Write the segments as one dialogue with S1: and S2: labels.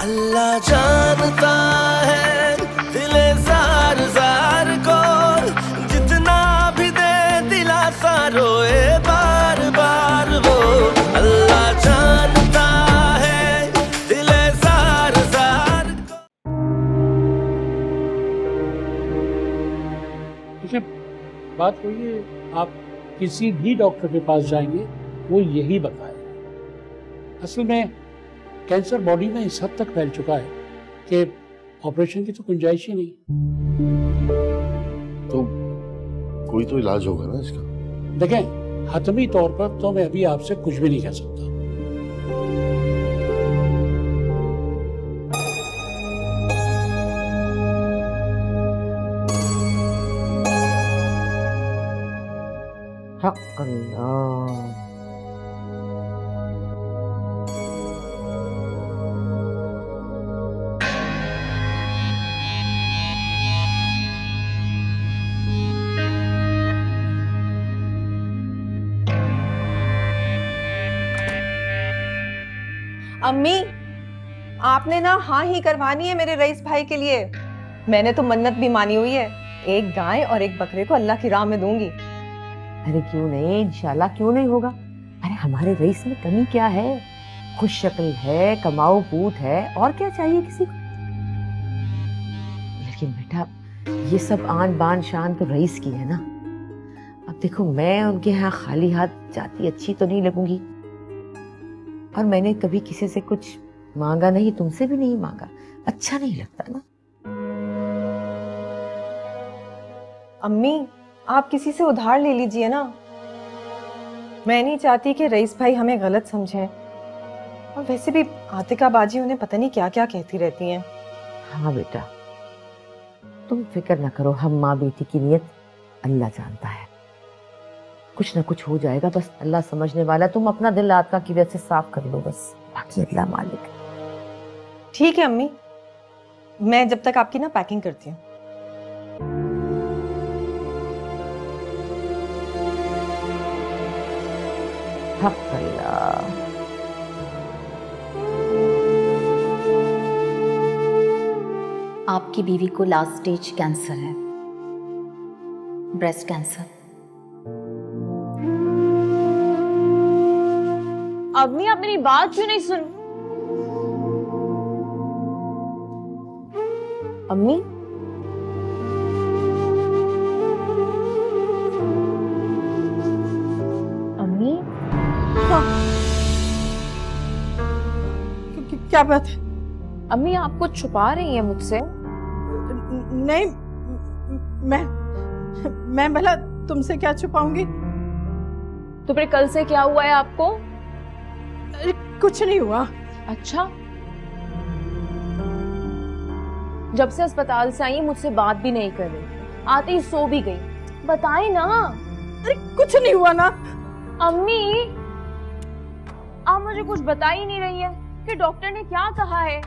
S1: अल्लाह जानता है दिले जार जार को, जितना भी दे दिलासा रोए बार बार वो। अल्लाह जानता है दिले जार जार को।
S2: देखिए, बात हुई है, आप किसी भी डॉक्टर के पास जाएंगे वो यही बताएगा। असल में कैंसर बॉडी में इस हद तक फैल चुका है कि ऑपरेशन की तो गुंजाइश ही नहीं।
S3: तो कोई तो इलाज होगा ना इसका?
S2: देखें, हतमी तौर पर तो मैं अभी आपसे कुछ भी नहीं कह सकता।
S4: हक अल्लाह।
S5: अम्मी, आपने ना हाँ ही करवानी है मेरे रईस भाई के लिए। मैंने तो मन्नत भी मानी हुई है, एक गाय और एक बकरे को अल्लाह की राह में दूंगी।
S4: अरे क्यों नहीं, इंशाल्लाह क्यों नहीं होगा। अरे हमारे रईस में कमी क्या है? खुश शक्ल है, कमाऊ पूत है, और क्या चाहिए किसी को। लेकिन बेटा, ये सब आन बान शान तो रईस की है ना। अब देखो, मैं उनके यहाँ खाली हाथ जाती अच्छी तो नहीं लगूंगी, और मैंने कभी किसी से कुछ मांगा नहीं, तुमसे भी नहीं मांगा, अच्छा नहीं लगता ना।
S5: अम्मी, आप किसी से उधार ले लीजिए ना। मैं नहीं चाहती कि रईस भाई हमें गलत समझें, और वैसे भी आतिका बाजी उन्हें पता नहीं क्या क्या कहती रहती हैं।
S4: हाँ बेटा, तुम फिक्र ना करो, हम माँ बेटी की नीयत अल्लाह जानता है। कुछ ना कुछ हो जाएगा, बस अल्लाह समझने वाला। तुम अपना दिल आत्मा की वजह से साफ कर लो, बस बाकी अल्लाह मालिक।
S5: ठीक है अम्मी, मैं जब तक आपकी ना पैकिंग करती हूँ।
S4: हक अल्लाह।
S6: आपकी बीवी को लास्ट स्टेज कैंसर है, ब्रेस्ट कैंसर।
S7: अम्मी, आप मेरी बात क्यों नहीं सुन?
S5: अम्मी,
S7: अम्मी,
S5: क्या बात है?
S7: अम्मी आप कुछ छुपा रही हैं मुझसे?
S5: नहीं, मैं भला तुमसे क्या छुपाऊंगी?
S7: तो फिर कल से क्या हुआ है आपको?
S5: अरे कुछ नहीं हुआ।
S7: अच्छा, जब से अस्पताल से आई मुझसे बात भी नहीं कर रही, आते ही सो भी गई। बताएं ना।
S5: अरे कुछ नहीं हुआ ना।
S7: अम्मी, आप मुझे कुछ बता ही नहीं रही है कि डॉक्टर ने क्या कहा है।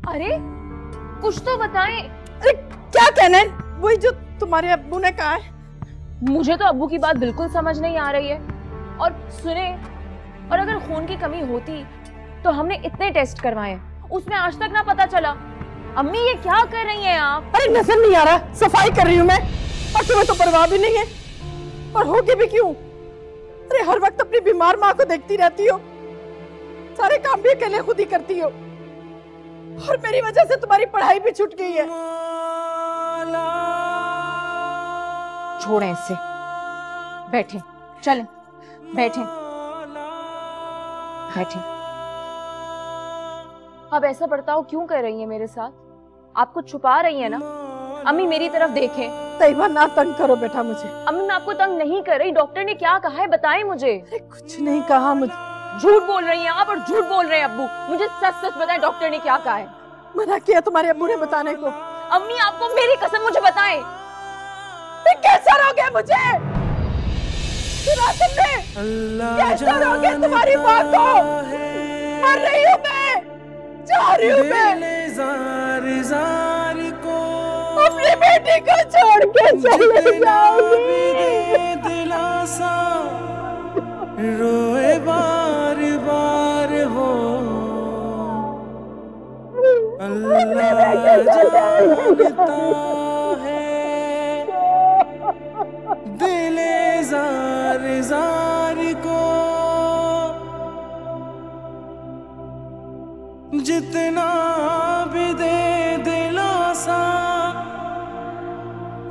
S7: अरे कुछ तो बताएं।
S5: अरे क्या कहना है? वही जो तुम्हारे अब्बू ने कहा है।
S7: मुझे तो अब्बू की बात बिल्कुल समझ नहीं आ रही है। और सुने, और अगर खून की कमी होती तो हमने इतने टेस्ट करवाए, उसमें आज तक ना पता चला। अम्मी ये क्या कर रही हैं आप?
S5: अरे नजर नहीं आ रहा, सफाई कर रही हूँ मैं, और तुम्हें तो परवाह भी नहीं है। और होगी भी क्यों? अरे हर वक्त अपनी बीमार माँ को देखती रहती हो, सारे काम भी अकेले खुद ही करती हो, और मेरी वजह से तुम्हारी पढ़ाई भी छूट गई है।
S7: छोड़ें इसे, बैठे, चलें, बैठे बैठे। अब ऐसा बर्ताव क्यों कर रही है मेरे साथ? आप कुछ छुपा रही है ना? अम्मी मेरी तरफ देखें।
S5: तैयबा ना तंग करो बेटा मुझे।
S7: अम्मी मैं आपको तंग नहीं कर रही, डॉक्टर ने क्या कहा है बताएं मुझे।
S5: अरे कुछ नहीं कहा मुझे।
S7: झूठ बोल रही हैं आप, और झूठ बोल रहे हैं अब्बू। मुझे सच सच बताएं, डॉक्टर ने क्या कहा है?
S5: मना किया तुम्हारे अब्बू ने बताने को।
S7: अम्मी आपको मेरी कसम, मुझे बताएं।
S5: कैसा रोग है मुझे? सुना तुमने? कैसा रोग है तुम्हारी माँ को? मर रही हूँ मैं, जा रही हूँ मैं,
S1: जार जार को
S5: अपनी बेटी को छोड़ के चले जाऊंगी।
S1: दिलासा रोए बार बार वो। अल्लाह जानता है दिले जार जार को, जितना भी दे दिलासा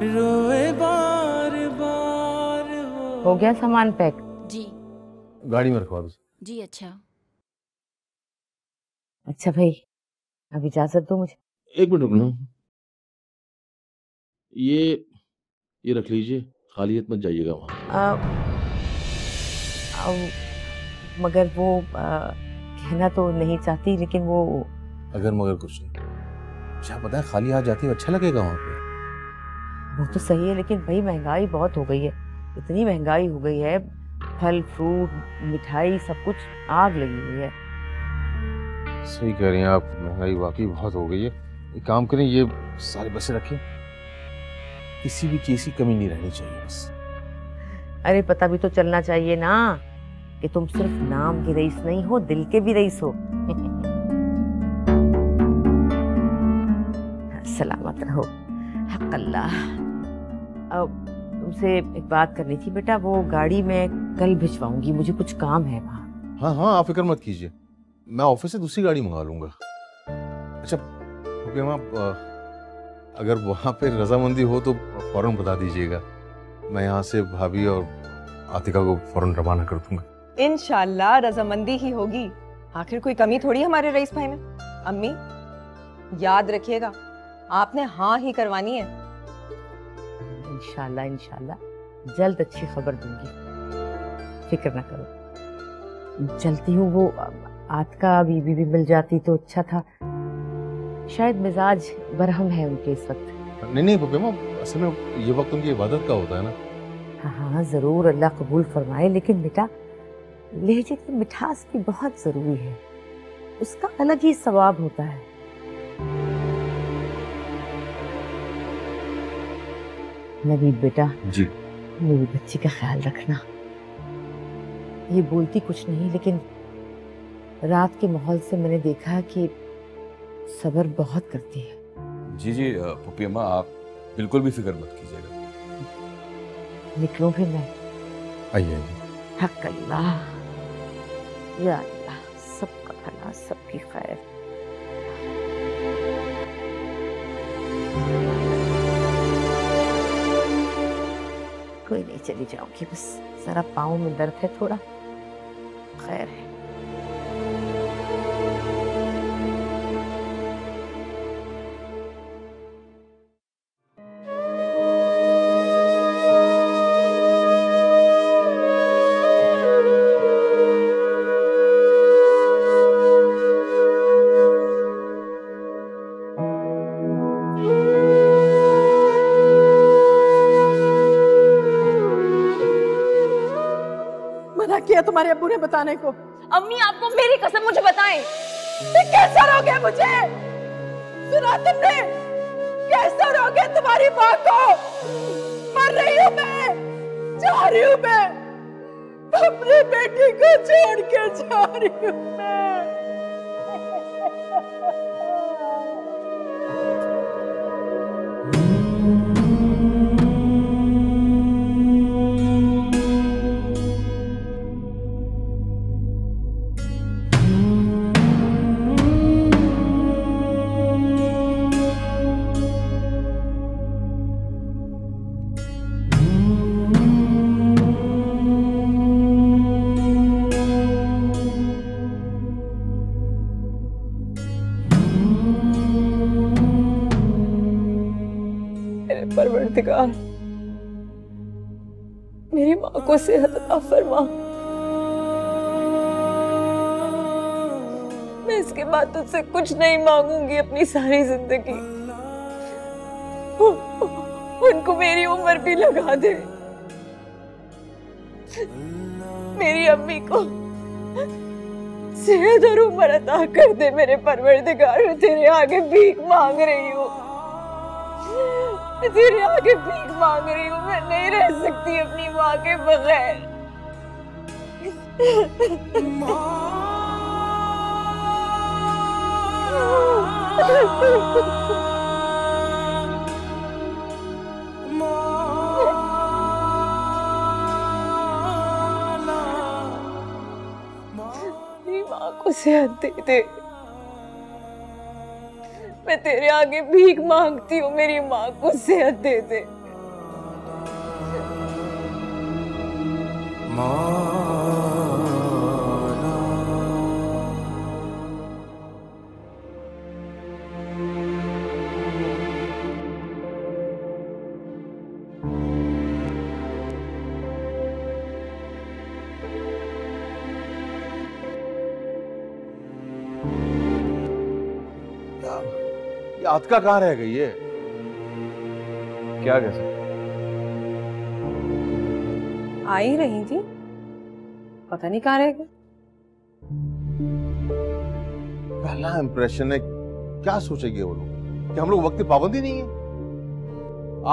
S1: रोए बार बार।
S4: हो गया सामान पैक?
S8: जी
S3: गाड़ी में रखवा दो।
S8: जी अच्छा।
S4: अच्छा भाई, अब इजाजत दो मुझे।
S3: एक मिनट रुकना, ये रख लीजिए, खालियत मत जाइएगा वहाँ।
S4: मगर वो कहना तो नहीं चाहती, लेकिन वो
S3: अगर मगर कुछ नहीं, क्या पता है, खाली हाथ जाती है अच्छा लगेगा वहाँ पे।
S4: वो तो सही है, लेकिन भाई महंगाई बहुत हो गई है, इतनी महंगाई हो गई है, फल फ्रूट मिठाई सब कुछ आग लगी हुई है।
S3: सही कह रही हैं आप, महंगाई वाकई बहुत हो गई है। एक काम करें, ये सारे बसे रखें, किसी भी चीज की कमी नहीं रहनी चाहिए बस।
S4: अरे पता भी तो चलना चाहिए ना कि तुम सिर्फ नाम के रईस नहीं हो, दिल के भी रईस हो। सलामत रहो। हक अल्लाह। अब तुमसे एक बात करनी थी बेटा, वो गाड़ी मैं कल भिजवाऊंगी, मुझे कुछ काम है वहाँ।
S3: हाँ हाँ, आप फिक्र मत कीजिए, मैं ऑफिस से दूसरी गाड़ी मंगा लूंगा। अच्छा अगर वहाँ पे रजामंदी हो तो फौरन बता दीजिएगा, मैं यहाँ से भाभी और आतिका को फौरन रवाना कर दूंगा।
S9: इंशाल्लाह रजामंदी ही होगी, आखिर कोई कमी थोड़ी हमारे रईस भाई में। अम्मी याद रखिएगा, आपने हाँ ही करवानी है।
S4: इंशाल्लाह इंशाल्लाह जल्द अच्छी खबर दूंगी, फिक्र ना करो। चलती हूँ, वो आतिका बीबी भी मिल जाती तो अच्छा था, शायद मिजाज बरहम है उनके इस वक्त।
S3: नहीं पप्पा, असल में ये वक्त उनकी इबादत का होता है ना।
S4: हाँ हाँ जरूर, अल्लाह कबूल फरमाए, लेकिन बेटा लहजे की मिठास भी बहुत जरूरी है, उसका अलग ही सवाब होता है। नवीद बेटा
S3: जी,
S4: मेरी बच्ची का ख्याल रखना। ये बोलती कुछ नहीं, लेकिन रात के माहौल से मैंने देखा कि सब्र बहुत करती है।
S10: जी जी पुप्पी अम्मा, आप बिल्कुल भी फिक्र मत कीजिएगा।
S4: निकलूं फिर मैं?
S3: आइए।
S4: हक अल्लाह, या अल्लाह, सबका भला सबकी खैर। कोई नहीं, चली जाऊंगी, बस जरा पाँव में दर्द है थोड़ा, खैर है।
S5: किया तुम्हारे अब्बू ने बताने को।
S7: अम्मी आपको मेरी कसम, मुझे बताएं।
S5: कैसे रोके मुझे? सुना तुमने? कैसे रोके तुम्हारी माँ को? मर रही हूँ मैं, जा रही हूँ मैं, अपनी बेटी को छोड़ के जा रही हूँ मैं। परवरदिगार, मेरी माँ को सेहत अता फरमा। मैं इसके बाद तुझसे कुछ नहीं मांगूंगी अपनी सारी जिंदगी। उनको मेरी उम्र भी लगा दे। मेरी अम्मी को सेहत और उम्र अता कर दे मेरे परवरदिगार। मैं तेरे आगे भीख मांग रही हूँ, तेरे आगे भीख मांग रही हूँ। मैं नहीं रह सकती अपनी माँ के बगैर।
S7: मेरी माँ को सेहत दे दे। मैं तेरे आगे भीख मांगती हूँ, मेरी माँ को सेहत दे दे।
S3: ये आतिका कहाँ रह गई है?
S10: क्या कह सकते?
S9: आ ही रही थी, पता नहीं कहाँ रह गए।
S3: पहला इंप्रेशन है, क्या सोचेंगे वो लोग कि हम लोग वक्त की पाबंदी नहीं है?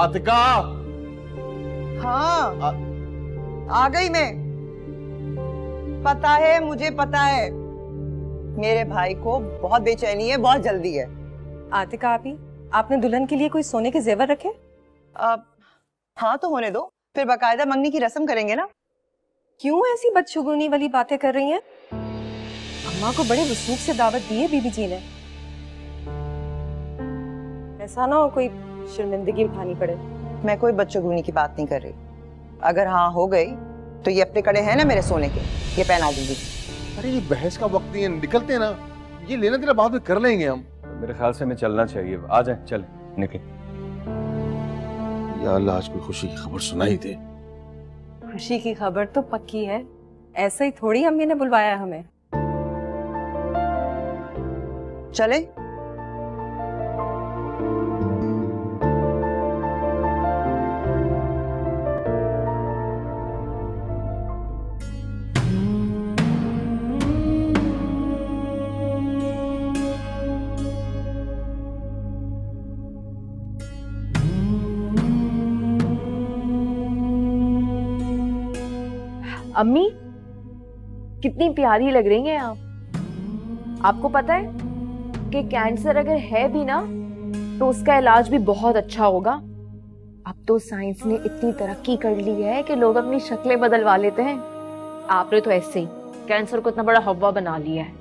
S3: आतिका!
S8: हाँ, आ गई मैं। पता है, मुझे पता है, मेरे भाई को बहुत बेचैनी है, बहुत जल्दी है।
S9: आतिका आपी, आपने दुल्हन के लिए कोई सोने के जेवर रखे?
S8: हाँ तो होने दो, फिर बकायदा मंगनी की रस्म करेंगे ना।
S9: क्यों ऐसी बदशुगुनी वाली बातें कर रही हैं? अम्मा को बड़े वसूख से दावत दी है बीबी जी ने। ऐसा ना हो कोई शर्मिंदगी उठानी पड़े।
S8: मैं कोई बच्चोगुनी की बात नहीं कर रही। अगर हाँ हो गई तो ये अपने कड़े हैं ना मेरे सोने के, ये पहना दूंगी।
S3: अरे ये बहस का वक्त नहीं है, निकलते हैं ना, ये लेना देना बाद में कर लेंगे हम।
S10: मेरे ख्याल से हमें चलना चाहिए। आ जाए, चल निकल।
S3: या अल्लाह, आज कोई खुशी की खबर सुनाई दे।
S9: खुशी की खबर तो पक्की है, ऐसे ही थोड़ी अम्मी ने बुलवाया हमें।
S8: चले?
S7: अम्मी कितनी प्यारी लग रही हैं आप। आपको पता है कि कैंसर अगर है भी ना तो उसका इलाज भी बहुत अच्छा होगा। अब तो साइंस ने इतनी तरक्की कर ली है कि लोग अपनी शक्लें बदलवा लेते हैं। आपने तो ऐसे ही कैंसर को इतना बड़ा हवा बना लिया है।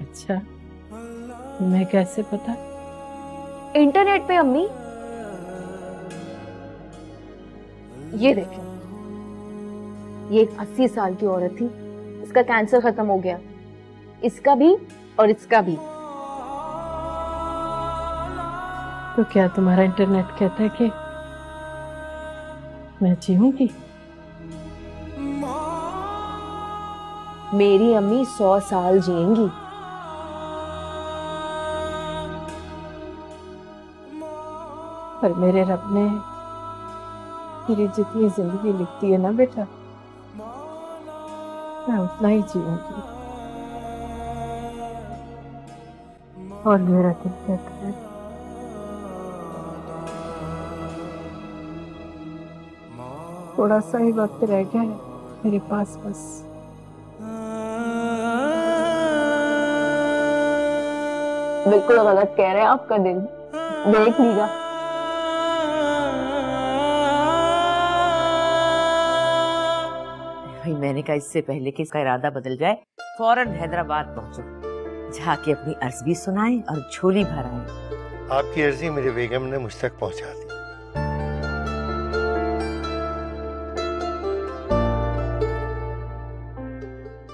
S5: अच्छा, मैं कैसे पता?
S7: इंटरनेट पे अम्मी। ये देखो, ये एक 80 साल की औरत थी, इसका कैंसर खत्म हो गया, इसका भी और इसका भी।
S5: तो क्या तुम्हारा इंटरनेट कहता है कि मैं जीऊंगी?
S7: मेरी अम्मी 100 साल जिएंगी।
S5: पर मेरे रब ने तेरी जितनी जिंदगी लिखती है ना बेटा, मैं उतना ही जीऊंगी। और मेरा दिल कहता है थोड़ा सा ही वक्त रह गया है मेरे पास, बस।
S7: बिल्कुल गलत कह रहे हैं आपका दिल, देख लीजिए।
S4: मैंने कहा इससे पहले कि इसका इरादा बदल जाए, फौरन हैदराबाद पहुंचो, जाके अपनी अर्ज भी सुनाए और झोली भराए।
S11: आपकी अर्जी मेरे बेगम ने मुझ तक पहुंचा दी।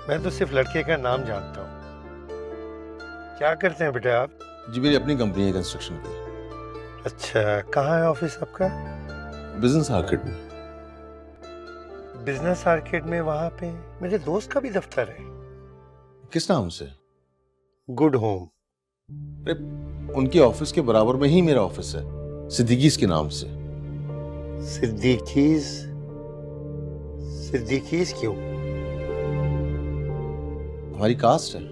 S11: मैं तो सिर्फ लड़के का नाम जानता हूँ। क्या करते हैं बेटा आप?
S3: जी मेरी अपनी कंपनी है कंस्ट्रक्शन की।
S11: अच्छा, कहाँ है ऑफिस आपका?
S3: बिजनेस आर्किड में।
S11: बिजनेस आर्किड में? वहां पे मेरे दोस्त का भी दफ्तर है।
S3: किस नाम से?
S11: Good home.
S3: उनके ऑफिस के बराबर में ही मेरा ऑफिस है, सिद्दीकीज़ के नाम से।
S11: सिद्दीकीज़? सिद्दीकीज़ क्यों?
S3: हमारी कास्ट है।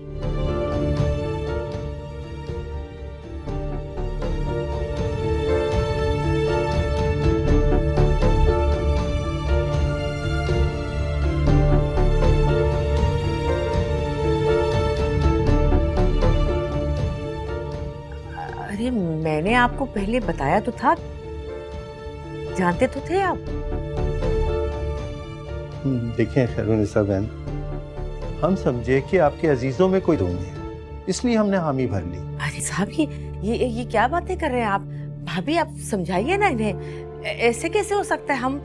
S4: अरे मैंने आपको पहले बताया तो था, जानते तो थे आप।
S11: देखें खैरुन्निसा बहन, हम समझे कि आपके अजीजों में कोई रोंगे है, इसलिए हमने हामी भर ली।
S4: अरे साहब ये क्या बातें कर रहे हैं आप? भाभी आप समझाइए ना इन्हें, ऐसे कैसे हो सकता है? हम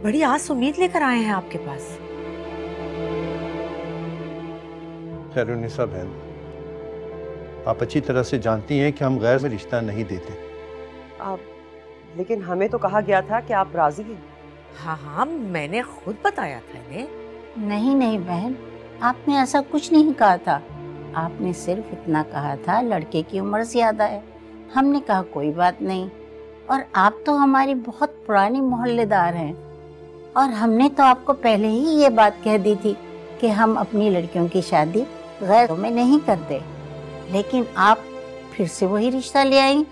S4: बड़ी आस उम्मीद लेकर आए हैं आपके पास।
S11: खैरुन्निसा बहन, आप अच्छी तरह से जानती हैं कि हम गैर में रिश्ता नहीं देते।
S8: लेकिन हमें तो कहा गया था कि आप राजी हैं।
S4: हाँ, मैंने खुद बताया था इन्हें।
S12: नहीं नहीं बहन, आपने ऐसा कुछ नहीं कहा था। आपने सिर्फ इतना कहा था लड़के की उम्र ज्यादा है। हमने कहा कोई बात नहीं, और आप तो हमारी बहुत पुरानी मोहल्लेदार हैं, और हमने तो आपको पहले ही ये बात कह दी थी कि हम अपनी लड़कियों की शादी गैर में नहीं करते, लेकिन आप फिर से वही रिश्ता ले आई।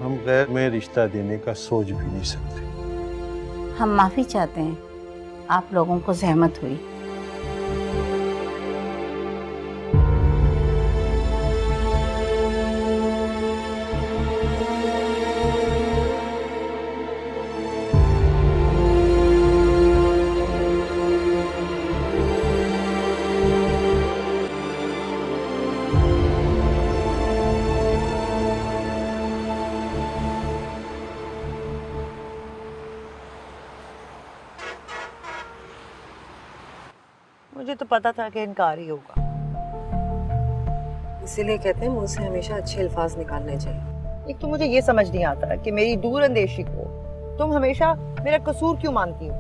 S11: हम गैर में रिश्ता देने का सोच भी नहीं सकते।
S12: हम माफी चाहते हैं, आप लोगों को जहमत हुई।
S8: मुझे तो पता था कि इनकार ही होगा।
S9: इसीलिए कहते हैं मुंह से हमेशा अच्छे अल्फाज निकालने चाहिए।
S8: एक तो मुझे ये समझ नहीं आता कि मेरी दूर अंदेशी को तुम हमेशा मेरा कसूर क्यों मानती हो?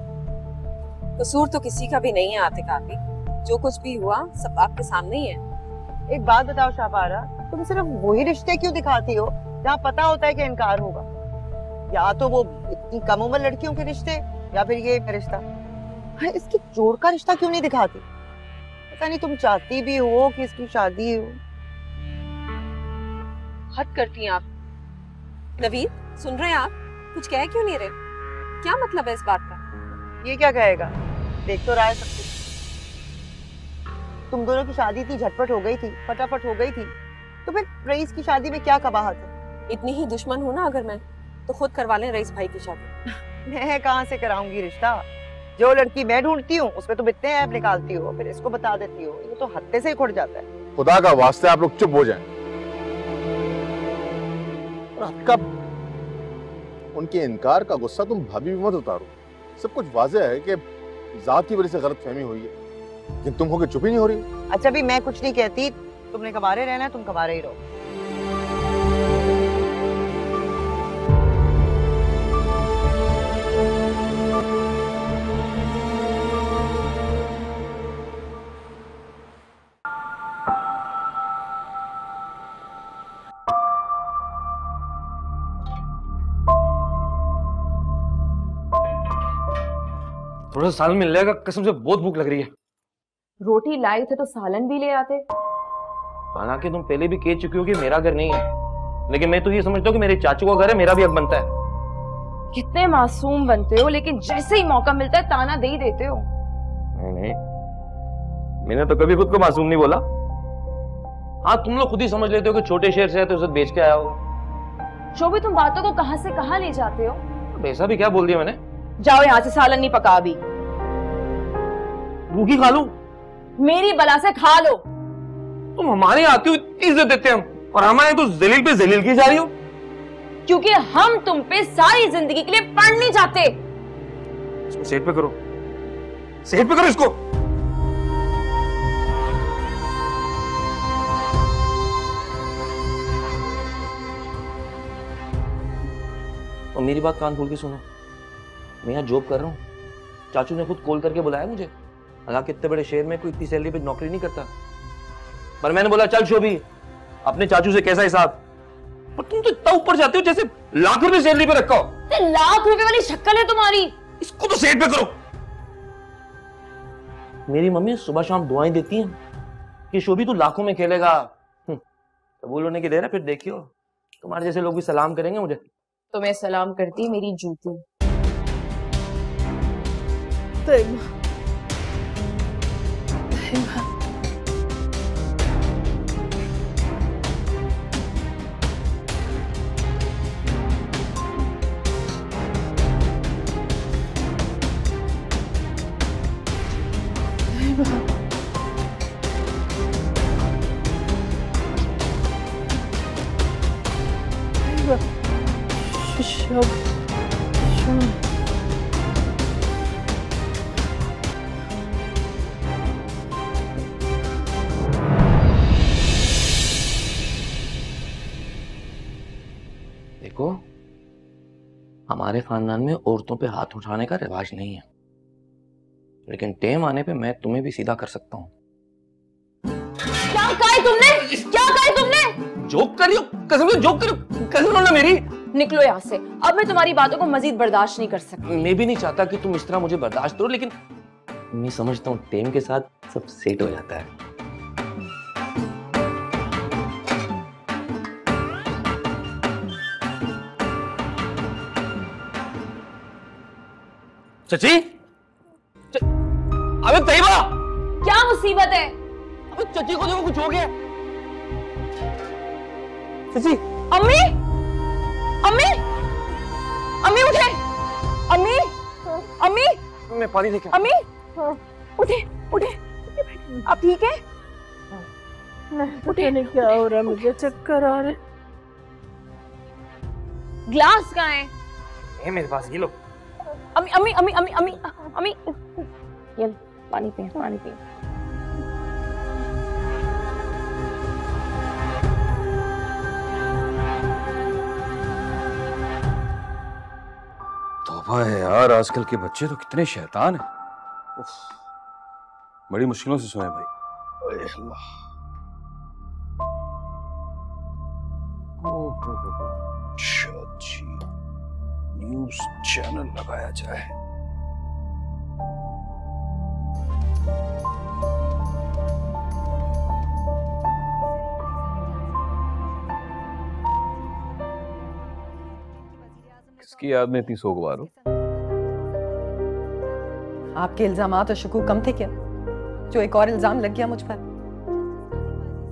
S9: कसूर तो किसी का भी नहीं है आतिका आपी, जो कुछ भी हुआ सब आपके सामने ही है।
S8: एक बात बताओ शाहपारा, तुम सिर्फ वही रिश्ते क्यों दिखाती हो जहाँ पता होता है कि इनकार होगा? या तो वो इतनी कम उम्र लड़कियों के रिश्ते, या फिर ये रिश्ता। इसकी जोड़ का रिश्ता क्यों नहीं दिखाती? पता नहीं तुम चाहती भी हो कि इसकी शादी हो।
S9: हद करती हैं आप। नवीद, सुन रहे हैं आप? कुछ कह क्यों नहीं रहे? क्या मतलब है इस बात का?
S8: ये क्या कहेगा? देख तो रहा है सब कुछ। तुम दोनों की शादी थी, झटपट हो गई थी, फटाफट हो गई थी, तो फिर रईस की शादी में क्या कबाहत है?
S9: इतनी ही दुश्मन हूं ना अगर मैं, तो खुद करवा लें रईस भाई की शादी।
S8: मैं कहाँ से कराऊंगी रिश्ता? जो लड़की मैं ढूंढती हूँ उसमें तुम इतने ऐप निकालती हो, फिर इसको बता देती हो। ये तो हत्ते से ही खुट जाता है।
S3: खुदा का वास्ते आप लोग चुप हो जाएं। और कब उनके इनकार का गुस्सा तुम भाभी भी मत उतारो। सब कुछ वाज़ेह है कि जात की वजह से गलतफहमी हुई है, लेकिन तुम होके चुप ही नहीं हो रही।
S8: अच्छा भी मैं कुछ नहीं कहती, तुमने कबारे रहना है, तुम कबारे ही रहो।
S10: थोड़ा सा सालन मिल जाएगा, कसम से बहुत भूख लग रही है।
S7: रोटी लाए थे तो सालन भी ले आते।
S10: हालांकि तुम पहले भी कह चुकी हो कि मेरा घर नहीं है, लेकिन मैं तो ये समझता हूँ कि मेरे चाचू का घर है, मेरा भी हक बनता है।
S7: कितने मासूम बनते हो, लेकिन जैसे ही मौका मिलता है ताना दे ही देते हो।
S10: नहीं, मैंने तो कभी खुद को मासूम नहीं बोला। हाँ, तुम लोग खुद ही समझ लेते हो कि छोटे शहर से है तो उसे बेच के आया होगा।
S7: शोभी, तुम बातों को कहां से कहां ले जाते हो?
S10: ऐसा भी क्या बोल दिया मैंने?
S7: जाओ यहाँ से, सालन नहीं पका अभी।
S10: भूखी खा लूं?
S7: मेरी बला से खा लो।
S10: तुम हमारे आती हो इतनी इज्जत देते हम, और हमारे तो जलील पे जलील की जा रही हो।
S7: क्योंकि हम तुम पे सारी जिंदगी के लिए पढ़ नहीं चाहते।
S10: इसको सेट पे करो, सेट पे करो इसको। और मेरी बात कान खोल के सुनो, मैं यहाँ जॉब कर रहा हूँ। चाचू ने खुद कॉल करके बुलाया मुझे। हालांकि इतने बड़े शहर में कोई इतनी सैलरी पे नौकरी नहीं करता, पर मैंने बोला चल शोभी, अपने चाचू से कैसा हिसाब। पर तुम तो इतना ऊपर जाते हो जैसे लाख रुपए सैलरी पे रखा हो।
S7: लाख रुपए वाली शक्ल है तुम्हारी।
S10: इसको तो सेट पे करो। मेरी मम्मी सुबह शाम दुआएं देती हैं कि शोभी तू लाखों में खेलेगा। कबूल होने की देर है, फिर देखियो तुम्हारे जैसे लोग भी सलाम करेंगे मुझे।
S7: तुम्हें सलाम करती मेरी जूती।
S10: देखो, हमारे खानदान में औरतों पे हाथ उठाने का रिवाज नहीं है, लेकिन टेम आने पे मैं तुम्हें भी सीधा कर सकता हूँ।
S7: क्या कहा है तुमने? क्या कहा है तुमने?
S10: जोक कर रही हो? कसम से जोक कर रही हो? कसम लो ना मेरी।
S7: निकलो यहाँ से, अब मैं तुम्हारी बातों को मजीद बर्दाश्त नहीं कर सकती।
S10: मैं भी नहीं चाहता कि तुम इस तरह मुझे बर्दाश्त करो, लेकिन मैं समझता हूँ टेम के साथ सब सेट हो जाता है। चची, अबे तैयबा,
S7: क्या मुसीबत है?
S10: अबे चची को देखो, कुछ हो गया। चची,
S7: अम्मी, अम्मी, अम्मी उठे, अम्मी, अम्मी,
S10: मैं पानी लेके
S7: अम्मी, उठे, उठे, आप ठीक है?
S5: उठे नहीं, क्या हो रहा है? मुझे चक्कर आ रहे।
S7: ग्लास कहाँ है?
S10: ये मेरे पास, ये लो।
S7: अम्मी, अम्मी, अम्मी, अम्मी, अम्मी, अम्मी, ये पानी पिए, पानी पिए।
S13: तौबा है यार, आजकल के बच्चे तो कितने शैतान हैं। बड़ी मुश्किलों से सोए भाई। ओए अल्लाह। अच्छा जी, न्यूज़ चैनल लगाया जाए। किसकी याद में इतनी सोगवार हो?
S9: आपके इल्जामात और शकूक कम थे क्या, जो एक और इल्जाम लग गया मुझ पर?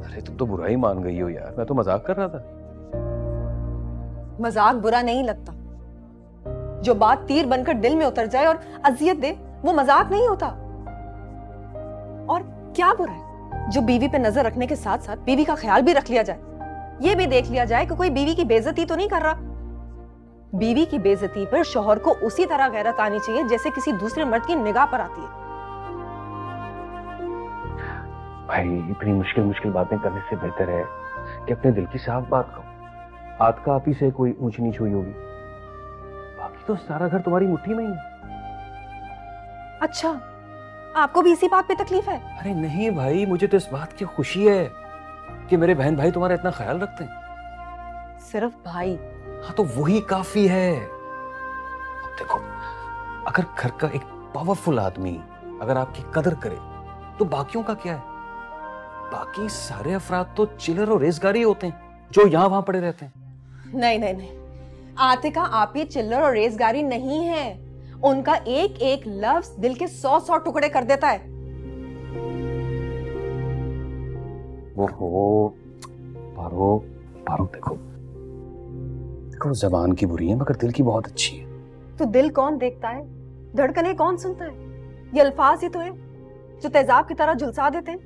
S13: अरे तुम तो बुरा ही मान गई हो यार, मैं तो मजाक कर रहा था।
S9: मजाक बुरा नहीं लगता। जो बात तीर बनकर दिल में उतर जाए और अजियत दे, वो मजाक नहीं होता। और क्या बुरा है जो बीवी पे नजर रखने के साथ साथ बीवी का ख्याल भी रख लिया जाए, ये भी देख लिया जाए कि कोई बीवी की बेइज्जती तो नहीं कर रहा। बीवी की बेइज्जती पर शौहर को उसी तरह गैरत आनी चाहिए जैसे किसी दूसरे मर्द की निगाह पर आती है।
S13: भाई इतनी मुश्किल मुश्किल बातें करने से बेहतर है कि अपने दिल की साफ बात कहो। हाथ का आप ही से कोई ऊंच नीच हुई होगी, बाकी तो सारा घर तुम्हारी मुट्ठी में ही है।
S9: अच्छा, आपको भी इसी बात पे तकलीफ है?
S13: अरे नहीं भाई, मुझे तो इस बात की खुशी है कि मेरे बहन भाई तुम्हारा इतना ख्याल रखते हैं।
S9: सिर्फ भाई?
S13: हाँ तो वही काफी है। अब देखो, अगर घर का एक पावरफुल आदमी अगर आपकी कदर करे तो बाकियों का क्या है? बाकी सारे अफराद तो चिलर और रेज़गारी होते हैं जो यहाँ वहां पड़े रहते हैं।
S9: नहीं नहीं नहीं, आतिका आप ही चिल्लर और रेज़गारी नहीं है। उनका एक एक लफ्ज दिल के 100-100 टुकड़े कर देता है।
S13: वो पारो पारो, देखो जबान की बुरी है मगर दिल की बहुत अच्छी है।
S9: तो दिल कौन देखता है, धड़कने कौन सुनता है? ये अल्फाज ही तो है जो तेजाब की तरह झुलसा देते हैं।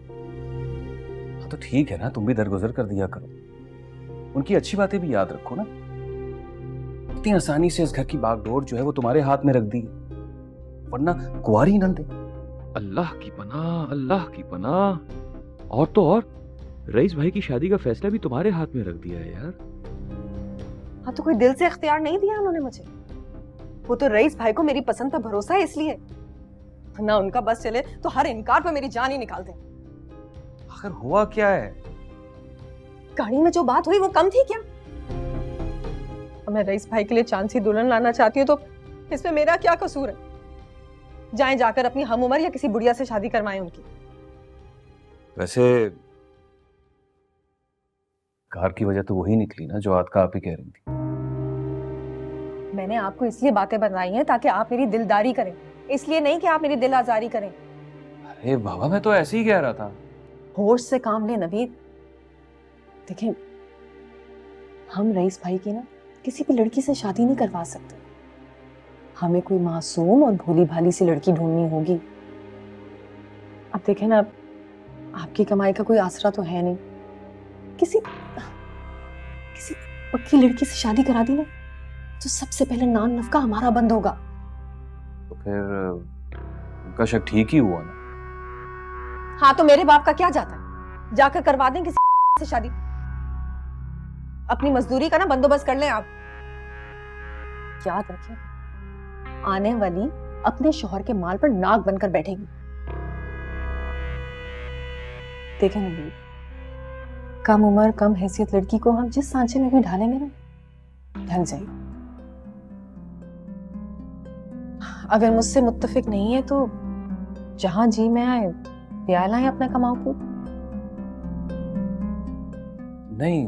S13: हाँ तो ठीक है ना, तुम भी दरगुजर कर दिया करो, उनकी अच्छी बातें भी याद रखो ना। इतनी आसानी से इस घर की बागडोर जो है वो तुम्हारे हाथ में रख दी, वरना कुंवारी नंदे।
S14: अल्लाह की पनाह, अल्लाह की पनाह। और तो और रईस भाई की शादी का फैसला भी तुम्हारे हाथ में रख दिया है यार।
S9: हाँ तो कोई दिल से इख्तियार नहीं दिया उन्होंने मुझे। वो तो रईस भाई को मेरी पसंद पर भरोसा है इसलिए, ना उनका बस चले तो हर इनकार पर मेरी जान ही निकाल दें।
S13: आखिर हुआ क्या है?
S9: गाड़ी में जो बात हुई वो कम थी क्या? मैं रईस भाई के लिए चांद सी दुल्हन लाना चाहती हूँ तो इसमें मेरा क्या कसूर है? जाएं जाकर अपनी हम उम्र या किसी बुढ़िया से शादी करवाएं उनकी।
S13: वैसे कार की वजह तो वही निकली ना जो आतिका आप ही कह रही थी।
S9: मैंने आपको इसलिए बातें बताई हैं ताकि आप मेरी दिलदारी करें, इसलिए नहीं कि आप मेरी दिल आजारी करें।
S13: अरे बाबा, मैं तो ऐसे ही कह रहा था।
S9: होश से काम ले नवीद। देखें, हम रईस भाई की ना किसी भी लड़की से शादी नहीं करवा सकते। हमें कोई मासूम और भोली भाली सी लड़की ढूंढनी होगी। अब देखें ना, आपकी कमाई का कोई आसरा तो है नहीं, किसी पक्की लड़की से शादी करा दी ना तो सबसे पहले नान नफका हमारा बंद होगा।
S13: तो फिर उनका शक ठीक ही हुआ ना।
S9: हाँ तो मेरे बाप का क्या जाता है, जाकर करवा दें किसी से शादी। अपनी मजदूरी का ना बंदोबस्त कर लें आप। याद रखिए, आने वाली अपने शौहर के माल पर नाक बनकर बैठेगी। देखें ना बीवी, कम उम्र कम हैसियत लड़की को हम जिस सांचे में भी ढालेंगे ना, ढल जाएगी। अगर मुझसे मुत्तफिक नहीं है तो जहां जी में आए प्याला है अपना कमाओ को।
S13: नहीं,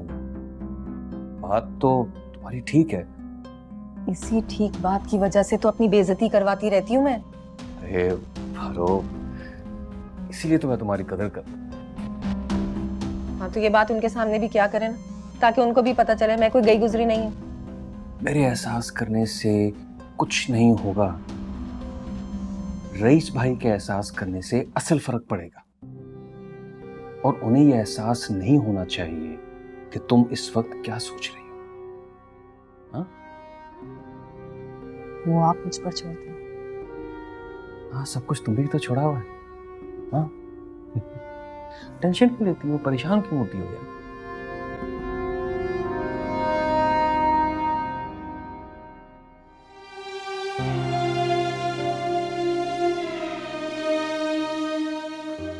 S13: बात तो तुम्हारी ठीक है।
S9: इसी ठीक बात की वजह से तो अपनी बेइज्जती करवाती रहती हूँ मैं।
S13: अरे फारो, इसीलिए तो मैं तुम्हारी कदर करता हूँ।
S9: हाँ तो ये बात उनके सामने भी क्या करें ना, ताकि उनको भी पता चले मैं कोई गई गुजरी नहीं हूँ।
S13: मेरे एहसास करने से कुछ नहीं होगा, रईस भाई के एहसास करने से असल फर्क पड़ेगा। और उन्हें यह एहसास नहीं होना चाहिए कि तुम इस वक्त क्या सोच रही हो। हाँ?
S9: वो आप मुझ पर छोड़ दें।
S13: हाँ, सब कुछ तुम भी तो छोड़ा हुआ है। हाँ? टेंशन क्यों लेती हो, परेशान क्यों होती हो यार?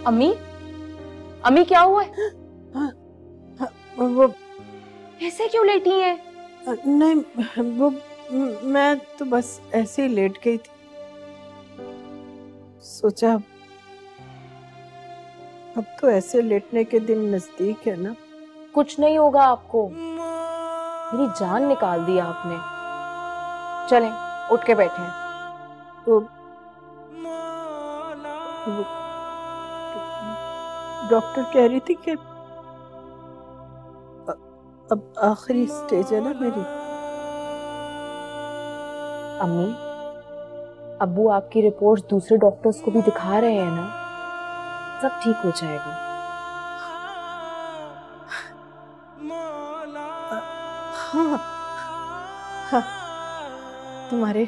S7: अम्मी, अम्मी क्या हुआ है?
S5: वो
S7: ऐसे क्यों लेटी हैं?
S5: नहीं, वो मैं तो बस ऐसे ही लेट गई थी। सोचा अब तो ऐसे लेटने के दिन नजदीक है ना।
S7: कुछ नहीं होगा आपको, मेरी जान निकाल दी आपने। चलें, उठ के बैठे हैं।
S5: वो डॉक्टर कह रही थी कि अब आखिरी स्टेज है ना मेरी।
S7: अम्मी, अब्बू आपकी रिपोर्ट्स दूसरे डॉक्टर्स को भी दिखा रहे हैं ना, सब ठीक हो जाएगा।
S5: हाँ, हाँ, तुम्हारे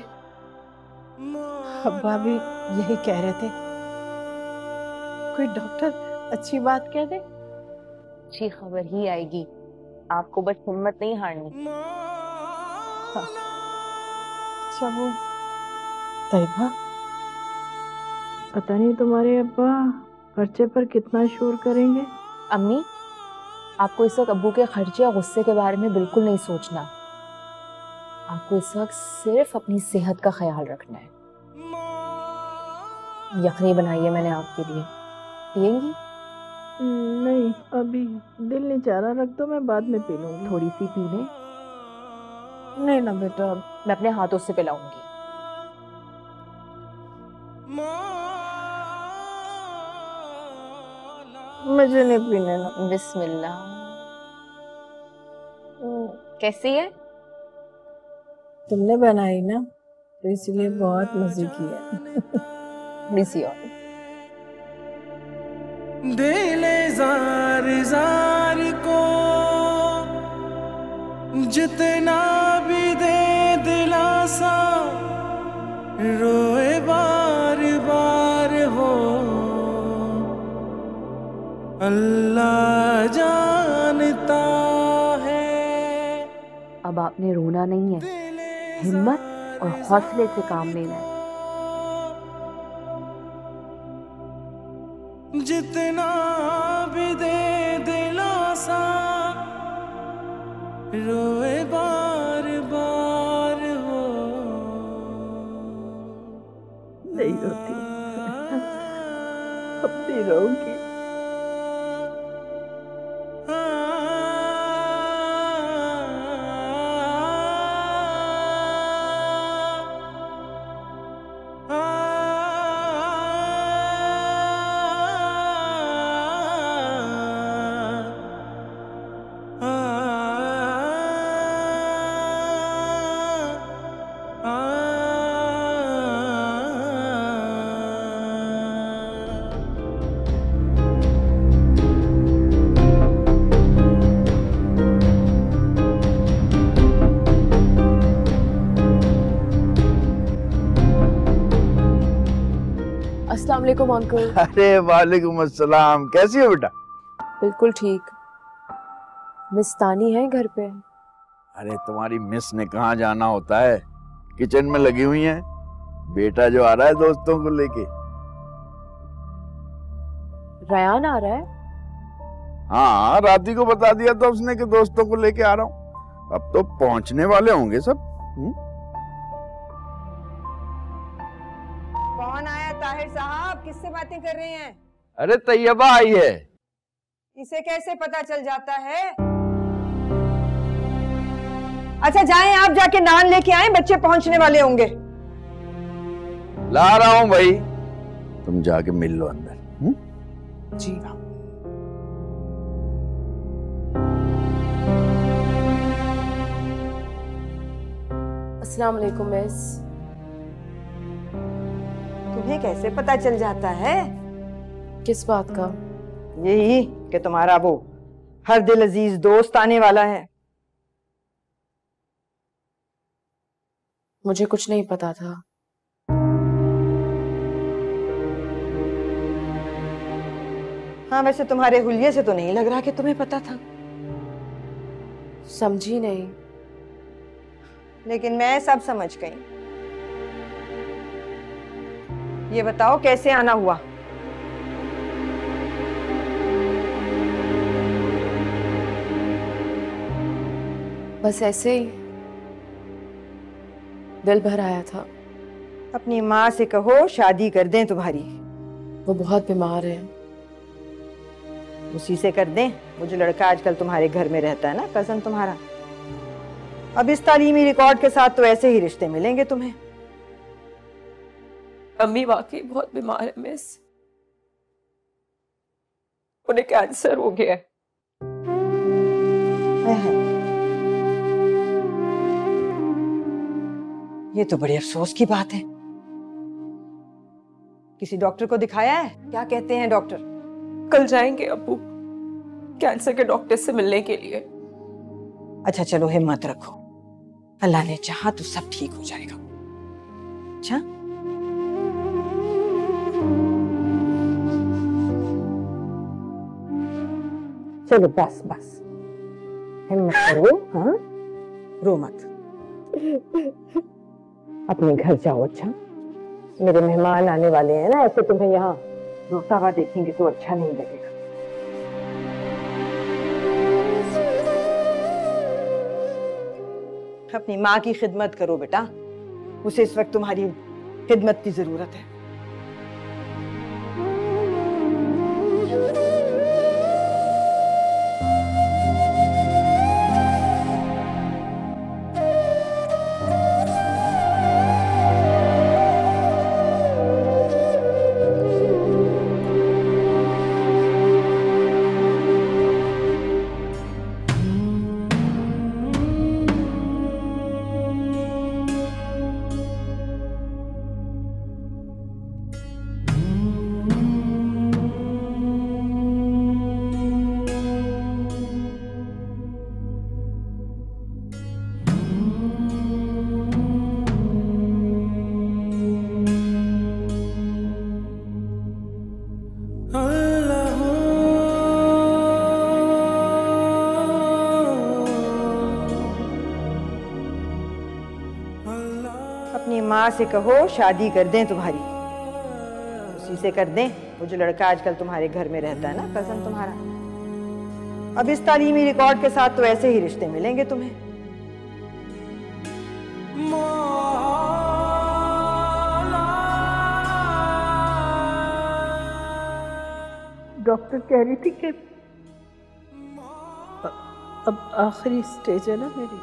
S5: अब्बा भी यही कह रहे थे। कोई डॉक्टर अच्छी बात कह दे।
S7: अच्छी खबर ही आएगी, आपको बस हिम्मत नहीं हारनी।
S5: हाँ। चलो तैयबा, पता नहीं तुम्हारे अब्बा खर्चे पर कितना शोर करेंगे।
S7: अम्मी, आपको इस वक्त अब्बू के खर्चे या गुस्से के बारे में बिल्कुल नहीं सोचना। आपको इस वक्त सिर्फ अपनी सेहत का ख्याल रखना है। यखनी बनाई है मैंने आपके लिए, पियेंगी?
S5: नहीं, अभी दिल नहीं चाह रहा, रख दो, मैं बाद में पी लूंगी।
S7: थोड़ी सी पी लें।
S5: नहीं ना बेटा,
S7: मैं अपने हाथों से पिलाऊंगी।
S5: मुझे नहीं पीने ना।
S7: बिस्मिल्लाह। कैसी है?
S5: तुमने बनाई ना, तो इसलिए बहुत मजे की है।
S7: मिसी और
S1: दिले जार जार को जितना भी दे दिलासा, रोए बार बार हो अल्लाह जानता है।
S7: अब आपने रोना नहीं है, हिम्मत और हौसले से काम लेना है।
S1: जितना भी दे दिलासा, रोए बार बार हो।
S5: नहीं रोती, अब नहीं रोऊंगी।
S7: वालेकुम अंकल।
S15: अरे वालेकुम अस्सलाम, कैसी हो बेटा?
S7: बिल्कुल ठीक। मिस तानी है घर पे?
S15: अरे तुम्हारी मिस ने कहाँ जाना होता है, किचन में लगी हुई है। बेटा जो आ रहा है दोस्तों को लेके।
S7: रयान आ रहा है?
S15: हाँ, राती को बता दिया था उसने कि दोस्तों को लेके आ रहा हूँ। अब तो पहुंचने वाले होंगे सब।
S9: कौन आया ताहिर साहब, किससे बातें कर रहे हैं?
S15: अरे तैयबा आई है।
S9: इसे कैसे पता चल जाता है? अच्छा जाएं, आप जाके नान लेके आए, बच्चे पहुंचने वाले होंगे।
S15: ला रहा हूं भाई, तुम जाके मिल लो अंदर।
S9: जी।
S7: अस्सलाम वालेकुम मिस।
S9: तुम्हें कैसे पता चल जाता है?
S7: किस बात का?
S9: यही कि तुम्हारा वो हर दिल अजीज दोस्त आने वाला है।
S7: मुझे कुछ नहीं पता था।
S9: हाँ, वैसे तुम्हारे हुलिये से तो नहीं लग रहा कि तुम्हें पता था।
S7: समझी नहीं।
S9: लेकिन मैं सब समझ गई। ये बताओ कैसे आना हुआ?
S7: बस ऐसे ही दिल भर आया था।
S9: अपनी माँ से कहो शादी कर दें तुम्हारी।
S7: वो बहुत बीमार है।
S9: उसी से कर दें, वो जो लड़का आजकल तुम्हारे घर में रहता है ना, कजन तुम्हारा। अब इस तालीमी रिकॉर्ड के साथ तो ऐसे ही रिश्ते मिलेंगे तुम्हें।
S7: अम्मी वाकई बहुत बीमार है मिस। उन्हें कैंसर हो गया है।
S9: ये तो बड़ी अफसोस की बात है। किसी डॉक्टर को दिखाया है? क्या कहते हैं डॉक्टर?
S7: कल जाएंगे अब्बू कैंसर के डॉक्टर से मिलने के लिए।
S9: अच्छा चलो, हिम्मत रखो, अल्लाह ने चाहा तो सब ठीक हो जाएगा। अच्छा चलो, बस बस हिम्मत करो। हाँ, रो मत, अपने घर जाओ। अच्छा, मेरे मेहमान आने वाले हैं ना, ऐसे तुम्हें यहाँ रोता हुआ देखेंगे तो अच्छा नहीं लगेगा। अपनी माँ की खिदमत करो बेटा, उसे इस वक्त तुम्हारी खिदमत की जरूरत है। अपनी माँ से कहो शादी कर दें तुम्हारी। उसी से कर दें, वो जो लड़का आजकल तुम्हारे घर में रहता है ना, कजन तुम्हारा। अब इस तालीमी रिकॉर्ड के साथ तो ऐसे ही रिश्ते मिलेंगे तुम्हें।
S5: डॉक्टर कह रही थी कि अब आखिरी स्टेज है ना मेरी।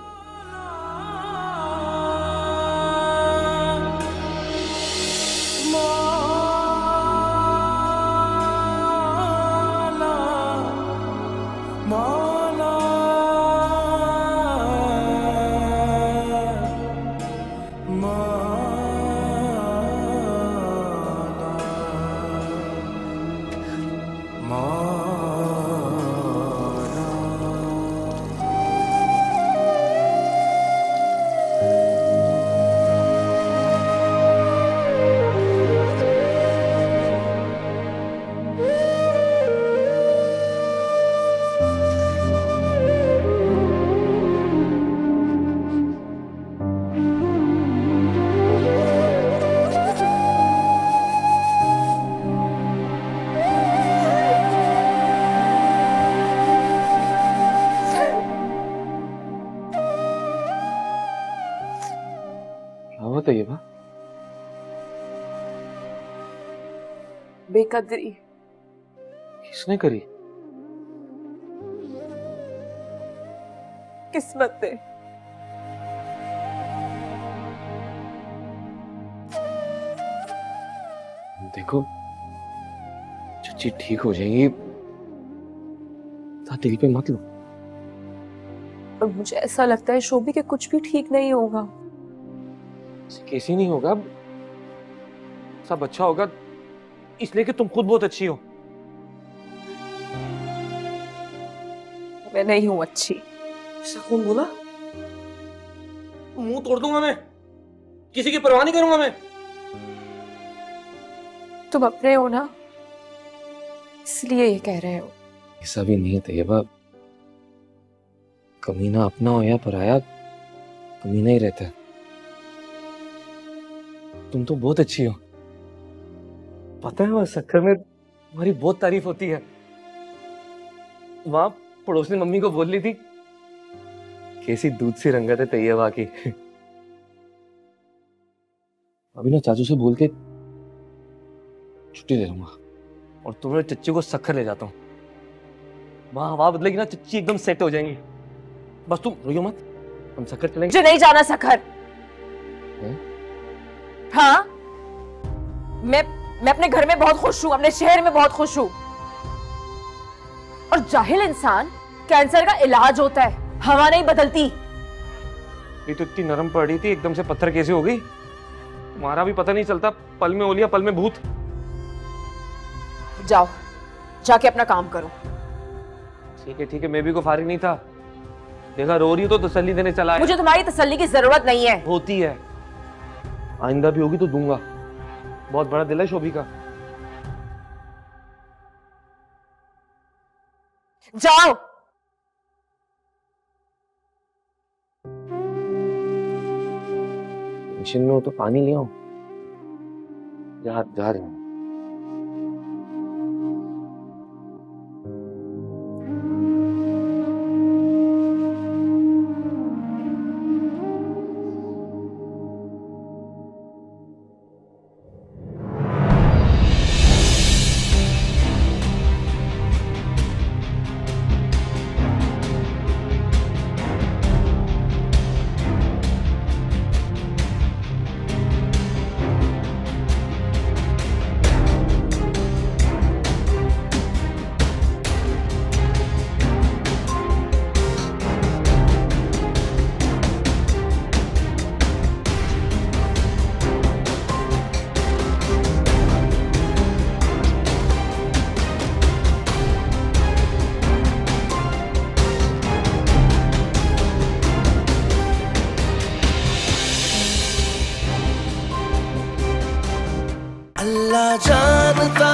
S10: हुआ तैयबा?
S7: बेकदरी।
S10: किसने करी?
S7: किस्मत ने।
S10: देखो चच्ची ठीक हो जाएंगी, दिल पे मत लो।
S7: और मुझे ऐसा लगता है शोभी के कुछ भी ठीक नहीं होगा।
S10: कैसे नहीं होगा? सब अच्छा होगा इसलिए कि तुम खुद बहुत अच्छी हो।
S7: मैं नहीं हूं अच्छी।
S10: ऐसा कौन बोला? मुंह तोड़ दूंगा मैं, किसी की परवाह नहीं करूंगा मैं।
S7: तुम अपने हो ना, इसलिए ये कह रहे हो।
S10: ऐसा भी नहीं है तैयबा, कमीना अपना हो या पराया, कमीना ही रहता है। तुम तो बहुत अच्छी हो, पता है वहां सक्कर में तुम्हारी बहुत तारीफ होती है। वहां पड़ोस ने मम्मी को बोल ली थी कैसी दूध सी रंगत है तैयबा की। अभी ना चाचू से बोल के छुट्टी ले लूंगा और तुम्हारे चच्ची को सक्कर ले जाता हूँ। वहां हवा बदलेगी ना, चच्ची एकदम सेट हो जाएंगी। बस तुम रोइयो मत, हम सक्कर चलेंगे।
S7: मुझे नहीं जाना सक्कर। हाँ, मैं अपने घर में बहुत खुश हूँ, अपने शहर में बहुत खुश हूँ। और जाहिल इंसान, कैंसर का इलाज होता है, हवा नहीं बदलती।
S10: ये तो इतनी नरम पड़ रही थी, एकदम से पत्थर कैसे हो गई? तुम्हारा भी पता नहीं चलता, पल में ओलिया पल में भूत।
S7: जाओ, जाके अपना काम करो।
S10: ठीक है, मैं भी को फारिग नहीं था। देखा रो रही हो तो तसल्ली देने चला है।
S7: मुझे तुम्हारी तसल्ली की जरूरत नहीं है।
S10: होती है, आइंदा भी होगी तो दूंगा। बहुत बड़ा दिल है शोभी का।
S7: जाओ।
S10: टेंशन में हो तो पानी ले आओ। जा रहे हैं।
S1: अल्लाह जानता